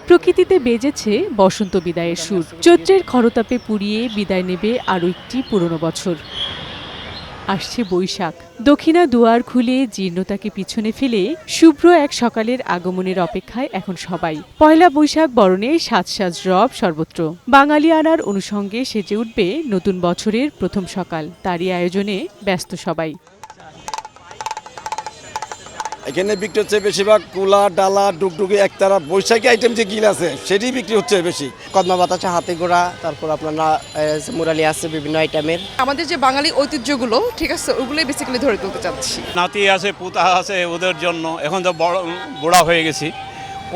প্রকৃতিতে বেজেছে বসন্ত বিদায়ের সুর। চৈত্রের খরতাপে পুড়িয়ে বিদায় নেবে আরও একটি পুরনো বছর। আসছে বৈশাখ। দক্ষিণা দুয়ার খুলে জীর্ণতাকে পিছনে ফেলে শুভ্র এক সকালের আগমনের অপেক্ষায় এখন সবাই। পয়লা বৈশাখ বরণে সাজ সাজ রব সর্বত্র। বাঙালিয়ানার অনুষঙ্গে সেজে উঠবে নতুন বছরের প্রথম সকাল। তারই আয়োজনে ব্যস্ত সবাই। এখানে বিক্রি হচ্ছে বেশিরভাগ কুলা ডালা ডুগডুগি একতারা বৈশাখী আইটেম যে গিল আছে সেটি বিক্রি হচ্ছে বেশি। কদমা বাতাসা, হাতে গোড়া, তারপর আপনার মুরালি আছে বিভিন্ন আইটেমের। আমাদের যে বাঙালি ঐতিহ্যগুলো ঠিক আছে ওগুলোই বেসিক্যালি ধরে তুলতে চাচ্ছি। নাতি আছে, পুতা আছে, ওদের জন্য এখন তো বুড়া হয়ে গেছি,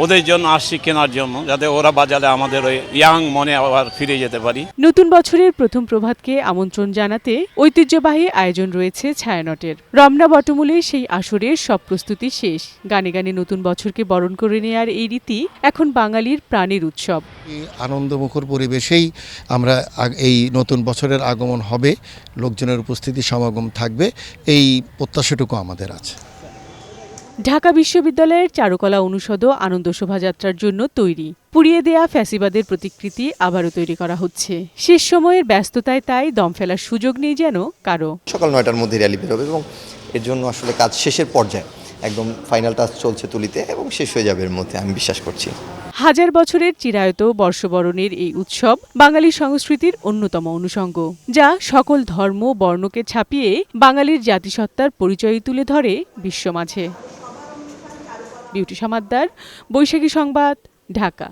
ওদের জন্য আসছি কেনার জন্য, যাতে ওরা বাজারে আমাদের ওই ইয়াং মনে আবার ফিরে যেতে পারি। নতুন বছরের প্রথম প্রভাতকে আমন্ত্রণ জানাতে ঐতিহ্যবাহী আয়োজন রয়েছে ছায়ানটের। রমনা বটমূলে সেই আসরের সব প্রস্তুতি শেষ। গানে গানে নতুন বছরকে বরণ করে নেয়ার এই রীতি এখন বাঙালির প্রাণের উৎসব। আনন্দমুখর পরিবেশেই আমরা এই নতুন বছরের আগমন হবে, লোকজনের উপস্থিতি সমাগম থাকবে, এই প্রত্যাশাটুকু আমাদের আছে। ঢাকা বিশ্ববিদ্যালয়ের চারুকলা অনুষদও আনন্দ শোভাযাত্রার জন্য তৈরি। পুড়িয়ে দেয়া ফ্যাসিবাদের প্রতিকৃতি আবারও তৈরি করা হচ্ছে। শেষ সময়ের ব্যস্ততায় তাই দম ফেলার সুযোগ নেই যেন কারো। সকাল 9টার মধ্যে র্যালি বেরোবে এবং এর জন্য আসলে কাজ শেষের পর্যায়ে, একদম ফাইনাল টাচ চলছে তুলিতে এবং শেষ হয়ে যাবে এর মধ্যে, আমি বিশ্বাস করছি। হাজার বছরের চিরায়ত বর্ষবরণের এই উৎসব বাঙালি সংস্কৃতির অন্যতম অনুষঙ্গ, যা সকল ধর্ম বর্ণকে ছাপিয়ে বাঙালির জাতিসত্তার পরিচয় তুলে ধরে বিশ্ব মাঝে। বিউটি সমাদ্দার, বৈশাখী সংবাদ, ঢাকা।